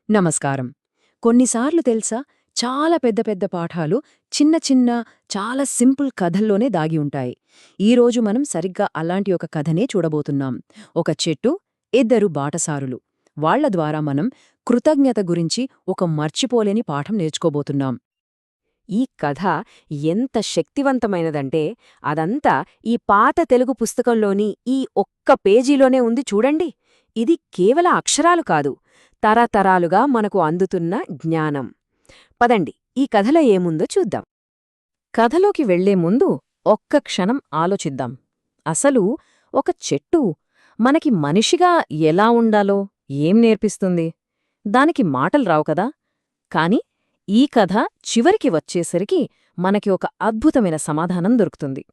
నమస్కారం. కొన్నిసార్లు తెలుసా, చాలా పెద్ద పెద్ద పాఠాలు చిన్న చిన్న, చాలా సింపుల్ కథల్లోనే దాగి ఉంటాయి. ఈరోజు మనం సరిగ్గా అలాంటి ఒక కథనే చూడబోతున్నాం. ఒక చెట్టు, ఇద్దరు బాటసారులు. వాళ్ల ద్వారా మనం కృతజ్ఞత గురించి ఒక మర్చిపోలేని పాఠం నేర్చుకోబోతున్నాం. ఈ కథ ఎంత శక్తివంతమైనదంటే అదంతా ఈ పాత తెలుగు పుస్తకంలోని ఈ ఒక్క పేజీలోనే ఉంది చూడండి. ఇది కేవల అక్షరాలు కాదు, తరతరాలుగా మనకు అందుతున్న జ్ఞానం. పదండి, ఈ కథలో ఏముందో చూద్దాం. కథలోకి వెళ్లే ముందు ఒక్క క్షణం ఆలోచిద్దాం. అసలు ఒక చెట్టు మనకి మనిషిగా ఎలా ఉండాలో ఏం నేర్పిస్తుంది? దానికి మాటలు రావు కదా. కాని ఈ కథ చివరికి వచ్చేసరికి మనకి ఒక అద్భుతమైన సమాధానం దొరుకుతుంది.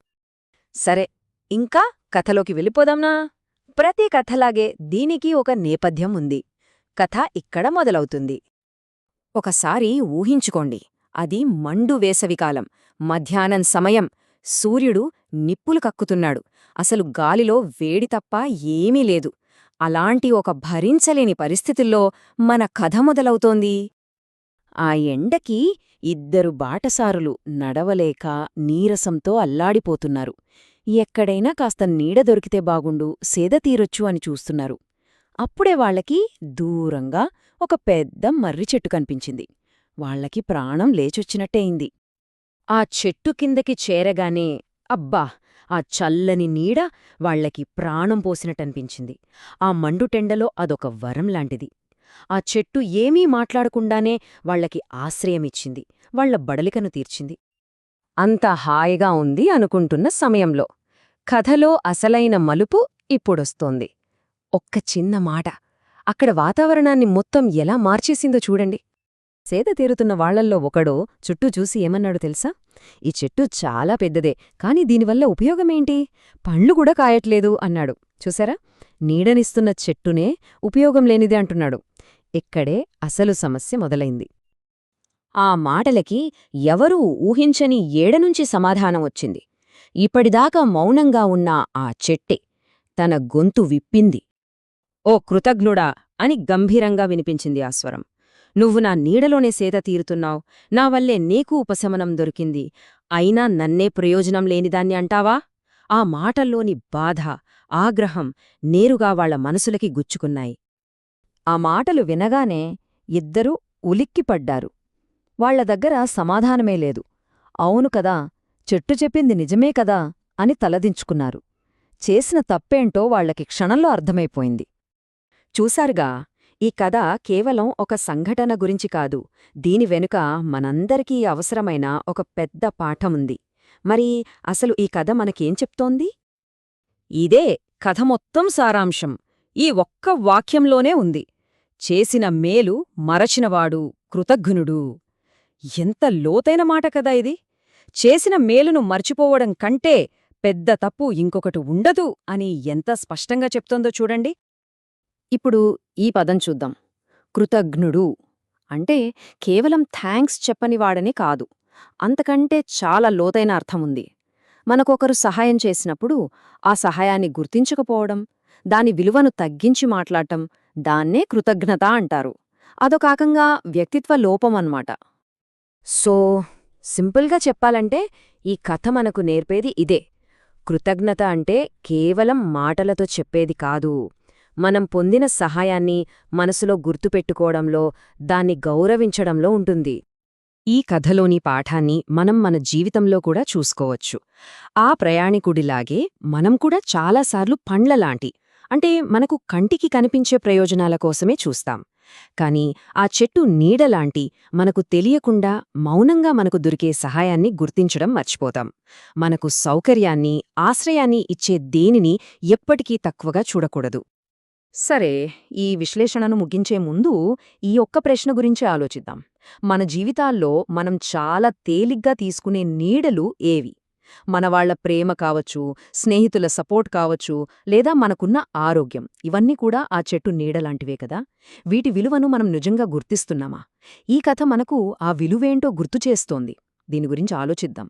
సరే, ఇంకా కథలోకి వెళ్ళిపోదాంనా? ప్రతి కథలాగే దీనికి ఒక నేపథ్యం ఉంది. కథ ఇక్కడ మొదలవుతుంది. ఒకసారి ఊహించుకోండి, అది మండు వేసవికాలం, మధ్యాహ్నం సమయం. సూర్యుడు నిప్పులు కక్కుతున్నాడు. అసలు గాలిలో వేడి తప్ప ఏమీ లేదు. అలాంటి ఒక భరించలేని పరిస్థితుల్లో మన కథ మొదలవుతోంది. ఆ ఎండకి ఇద్దరు బాటసారులు నడవలేక నీరసంతో అల్లాడిపోతున్నారు. ఎక్కడైనా కాస్త నీడ దొరికితే బాగుండు, సేద తీరొచ్చు అని చూస్తున్నారు. అప్పుడే వాళ్లకి దూరంగా ఒక పెద్ద మర్రి చెట్టు కనిపించింది. వాళ్లకి ప్రాణం లేచొచ్చినట్టయింది. ఆ చెట్టు కిందకి చేరగానే అబ్బా, ఆ చల్లని నీడ వాళ్లకి ప్రాణం పోసినట్టనిపించింది. ఆ మండుటెండలో అదొక వరం లాంటిది. ఆ చెట్టు ఏమీ మాట్లాడకుండానే వాళ్లకి ఆశ్రయమిచ్చింది, వాళ్ల బడలికను తీర్చింది. అంత హాయిగా ఉంది అనుకుంటున్న సమయంలో కథలో అసలైన మలుపు ఇప్పుడొస్తోంది. ఒక్క చిన్న మాట అక్కడ వాతావరణాన్ని మొత్తం ఎలా మార్చేసిందో చూడండి. సేద తీరుతున్న వాళ్లల్లో ఒకడో చుట్టూ చూసి ఏమన్నాడో తెలుసా? ఈ చెట్టు చాలా పెద్దదే, కాని దీనివల్ల ఉపయోగమేంటి? పండ్లు కూడా కాయట్లేదు అన్నాడు. చూసారా, నీడనిస్తున్న చెట్టునే ఉపయోగం లేనిదే అంటున్నాడు. ఇక్కడే అసలు సమస్య మొదలైంది. ఆ మాటలకి ఎవరూ ఊహించని ఏడనుంచి సమాధానం వచ్చింది. ఇప్పటిదాకా మౌనంగా ఉన్న ఆ చెట్టే తన గొంతు విప్పింది. ఓ కృతజ్ఞుడా అని గంభీరంగా వినిపించింది ఆ స్వరం. నువ్వు నా నీడలోనే సేద తీరుతున్నావు, నా వల్లే నీకు ఉపశమనం దొరికింది, అయినా నన్నే ప్రయోజనం లేనిదాన్ని అంటావా? ఆ మాటల్లోని బాధ, ఆగ్రహం నేరుగా వాళ్ల మనసులకి గుచ్చుకున్నాయి. ఆ మాటలు వినగానే ఇద్దరూ ఉలిక్కిపడ్డారు. వాళ్ల దగ్గర సమాధానమే లేదు. అవును కదా, చెట్టు చెప్పింది నిజమే కదా అని తలదించుకున్నారు. చేసిన తప్పేంటో వాళ్లకి క్షణంలో అర్థమైపోయింది. చూశారుగా, ఈ కథ కేవలం ఒక సంఘటన గురించి కాదు, దీని వెనుక మనందరికీ అవసరమైన ఒక పెద్ద పాఠముంది. మరి అసలు ఈ కథ మనకేం చెప్తోంది? ఇదే కథ మొత్తం సారాంశం ఈ ఒక్క వాక్యంలోనే ఉంది. చేసిన మేలు మరచినవాడు కృతజ్ఞుడు. ఎంత లోతైన మాట కదా ఇది! చేసిన మేలును మర్చిపోవడం కంటే పెద్ద తప్పు ఇంకొకటి ఉండదు అని ఎంత స్పష్టంగా చెప్తోందో చూడండి. ఇప్పుడు ఈ పదం చూద్దాం. కృతజ్ఞుడు అంటే కేవలం థ్యాంక్స్ చెప్పనివాడని కాదు, అంతకంటే చాలా లోతైన అర్థముంది. మనకొకరు సహాయం చేసినప్పుడు ఆ సహాయాన్ని గుర్తించకపోవడం, దాని విలువను తగ్గించి మాట్లాడటం, దాన్నే కృతజ్ఞత అంటారు. అదొకాకంగా వ్యక్తిత్వ లోపమన్నమాట. సో సింపుల్గా చెప్పాలంటే ఈ కథ మనకు నేర్పేది ఇదే. కృతజ్ఞత అంటే కేవలం మాటలతో చెప్పేది కాదు, మనం పొందిన సహాయాన్ని మనసులో గుర్తుపెట్టుకోవడంలో, దాన్ని గౌరవించడంలో ఉంటుంది. ఈ కథలోని పాఠాన్ని మనం మన జీవితంలో కూడా చూసుకోవచ్చు. ఆ ప్రయాణికుడిలాగే మనం కూడా చాలాసార్లు పండ్లలాంటి, అంటే మనకు కంటికి కనిపించే ప్రయోజనాల కోసమే చూస్తాం. కాని ఆ చెట్టు నీడలాంటి, మనకు తెలియకుండా మౌనంగా మనకు దొరికే సహాయాన్ని గుర్తించడం మర్చిపోతాం. మనకు సౌకర్యాన్ని, ఆశ్రయాన్ని ఇచ్చే దేనిని ఎప్పటికీ తక్కువగా చూడకూడదు. సరే, ఈ విశ్లేషణను ముగించే ముందు ఈ ఒక్క ప్రశ్న గురించి ఆలోచిద్దాం. మన జీవితాల్లో మనం చాలా తేలిగ్గా తీసుకునే నీడలు ఏవి? మనవాళ్ల ప్రేమ కావచ్చు, స్నేహితుల సపోర్ట్ కావచ్చు, లేదా మనకున్న ఆరోగ్యం, ఇవన్నీ కూడా ఆ చెట్టు నీడలాంటివే కదా. వీటి విలువను మనం నిజంగా గుర్తిస్తున్నామా? ఈ కథ మనకు ఆ విలువేంటో గుర్తుచేస్తోంది. దీని గురించి ఆలోచిద్దాం.